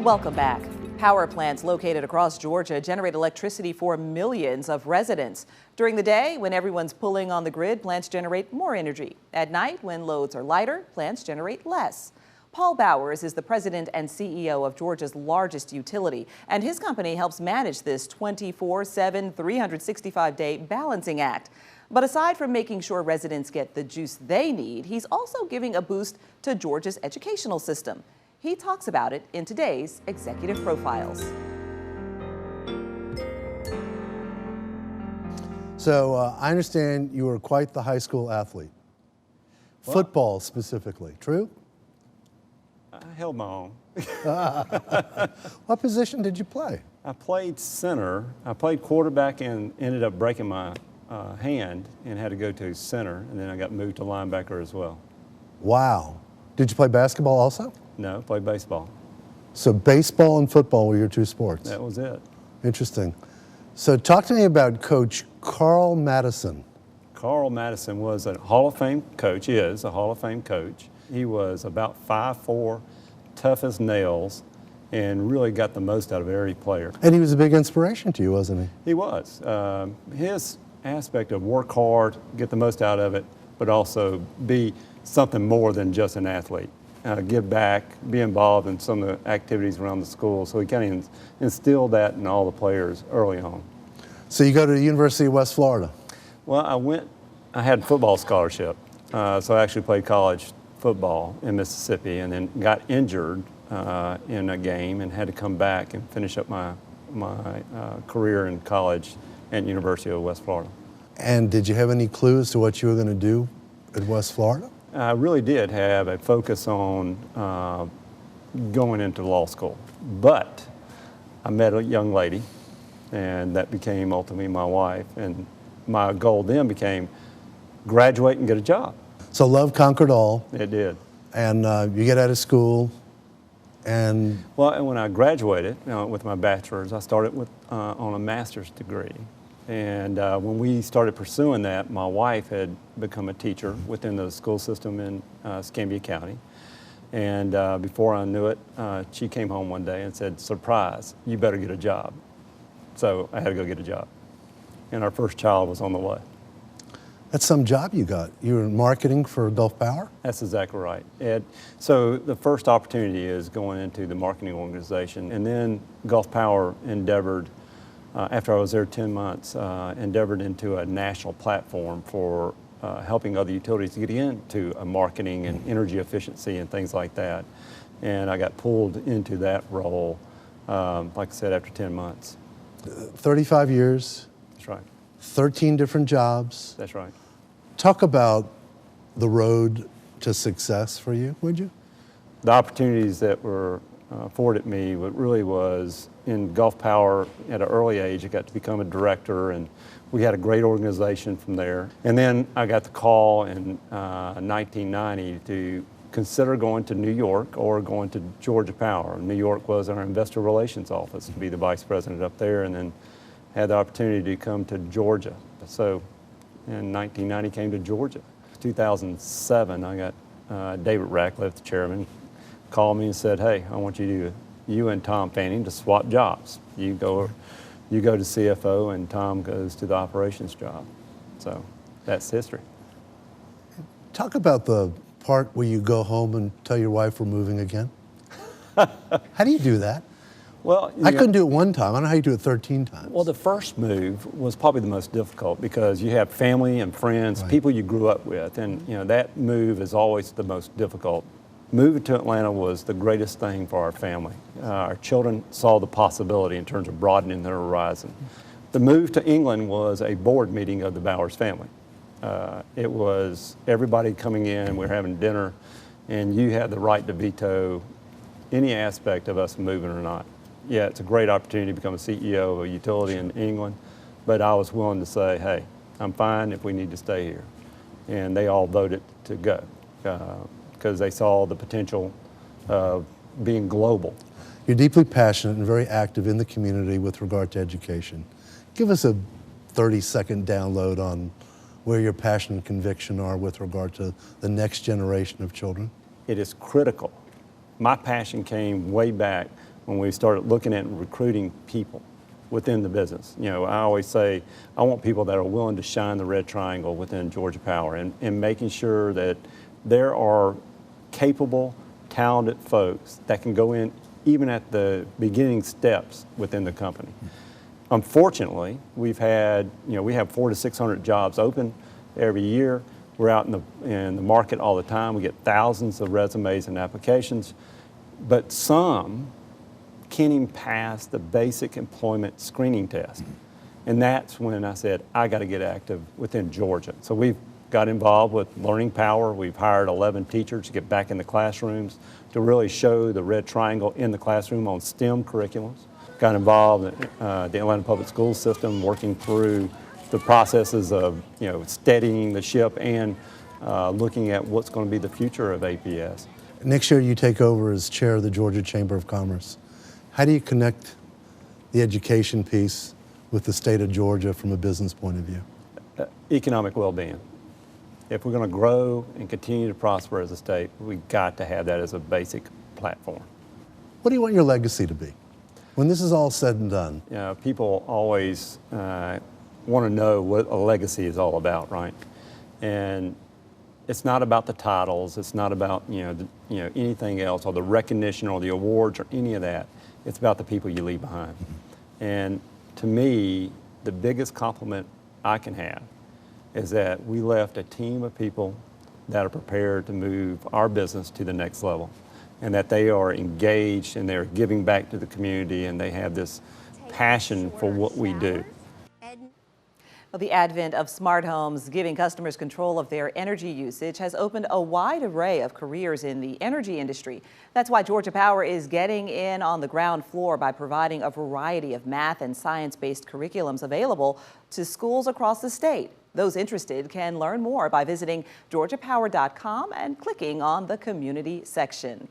Welcome back. Power plants located across Georgia generate electricity for millions of residents. During the day, when everyone's pulling on the grid, plants generate more energy. At night, when loads are lighter, plants generate less. Paul Bowers is the president and CEO of Georgia's largest utility, and his company helps manage this 24/7, 365-day balancing act. But aside from making sure residents get the juice they need, he's also giving a boost to Georgia's educational system. He talks about it in today's Executive Profiles. So I understand you were quite the high school athlete. Well, football specifically, true? I held my own. What position did you play? I played center. I played quarterback and ended up breaking my hand and had to go to center, and then I got moved to linebacker as well. Wow. Did you play basketball also? No, I played baseball. So baseball and football were your two sports? That was it. Interesting. So talk to me about Coach Carl Madison. Carl Madison was a Hall of Fame coach, is a Hall of Fame coach. He was about 5'4", tough as nails, and really got the most out of every player. And he was a big inspiration to you, wasn't he? He was. His aspect of work hard, get the most out of it, but also be something more than just an athlete. Give back, be involved in some of the activities around the school. So he kind of instilled that in all the players early on. So you go to the University of West Florida? Well, I had a football scholarship. So I actually played college football in Mississippi and then got injured in a game and had to come back and finish up my career in college at University of West Florida. And did you have any clue as to what you were going to do at West Florida? I really did have a focus on going into law school, but I met a young lady, and that became ultimately my wife, and my goal then became graduate and get a job. So love conquered all. It did. And you get out of school, and... Well, and when I graduated with my bachelor's, I started on a master's degree. And when we started pursuing that, my wife had become a teacher within the school system in Escambia County. And before I knew it, she came home one day and said, "Surprise, you better get a job." So I had to go get a job. And our first child was on the way. That's some job you got. You were in marketing for Gulf Power? That's exactly right. So the first opportunity is going into the marketing organization. And then Gulf Power endeavored, after I was there 10 months, endeavored into a national platform for helping other utilities to get into marketing and energy efficiency and things like that. And I got pulled into that role, like I said, after 10 months. 35 years. That's right. 13 different jobs. That's right. Talk about the road to success for you, would you? The opportunities that were afforded me, what really was in Gulf Power at an early age. I got to become a director, and we had a great organization from there. And then I got the call in 1990 to consider going to New York or going to Georgia Power. New York was our investor relations office, to be the vice president up there, and then had the opportunity to come to Georgia. So in 1990 came to Georgia. 2007, I got David Ratcliffe, the chairman, called me and said, "Hey, I want you and Tom Fanning to swap jobs. You go to CFO and Tom goes to the operations job." So that's history. Talk about the part where you go home and tell your wife we're moving again. How do you do that? Well, I couldn't do it one time. I don't know how you do it 13 times. Well, the first move was probably the most difficult because you have family and friends, right, people you grew up with, and that move is always the most difficult. Moving to Atlanta was the greatest thing for our family. Our children saw the possibility in terms of broadening their horizon. The move to England was a board meeting of the Bowers family. It was everybody coming in, we were having dinner, and you had the right to veto any aspect of us moving or not. Yeah, it's a great opportunity to become a CEO of a utility in England, but I was willing to say, hey, I'm fine if we need to stay here. And they all voted to go because they saw the potential of being global. You're deeply passionate and very active in the community with regard to education. Give us a 30-second download on where your passion and conviction are with regard to the next generation of children? It is critical. My passion came way back when we started looking at recruiting people within the business. You know, I always say I want people that are willing to shine the red triangle within Georgia Power, and making sure that there are capable, talented folks that can go in even at the beginning steps within the company. Unfortunately, we have 400 to 600 jobs open every year. We're out in the market all the time. We get thousands of resumes and applications, but some can't even pass the basic employment screening test. And that's when I said, I got to get active within Georgia. So we've got involved with Learning Power. We've hired 11 teachers to get back in the classrooms to really show the red triangle in the classroom on STEM curriculums. Got involved in the Atlanta Public School System, working through the processes of steadying the ship and looking at what's going to be the future of APS. Next year you take over as chair of the Georgia Chamber of Commerce. How do you connect the education piece with the state of Georgia from a business point of view? Economic well-being. If we're going to grow and continue to prosper as a state, we've got to have that as a basic platform. What do you want your legacy to be when this is all said and done? People always want to know what a legacy is all about, right? And it's not about the titles. It's not about anything else, or the recognition, or the awards, or any of that. It's about the people you leave behind. And to me, the biggest compliment I can have is that we left a team of people that are prepared to move our business to the next level, and that they are engaged and they're giving back to the community, and they have this passion for what we do. Well, the advent of smart homes giving customers control of their energy usage has opened a wide array of careers in the energy industry. That's why Georgia Power is getting in on the ground floor by providing a variety of math and science-based curriculums available to schools across the state. Those interested can learn more by visiting georgiapower.com and clicking on the community section.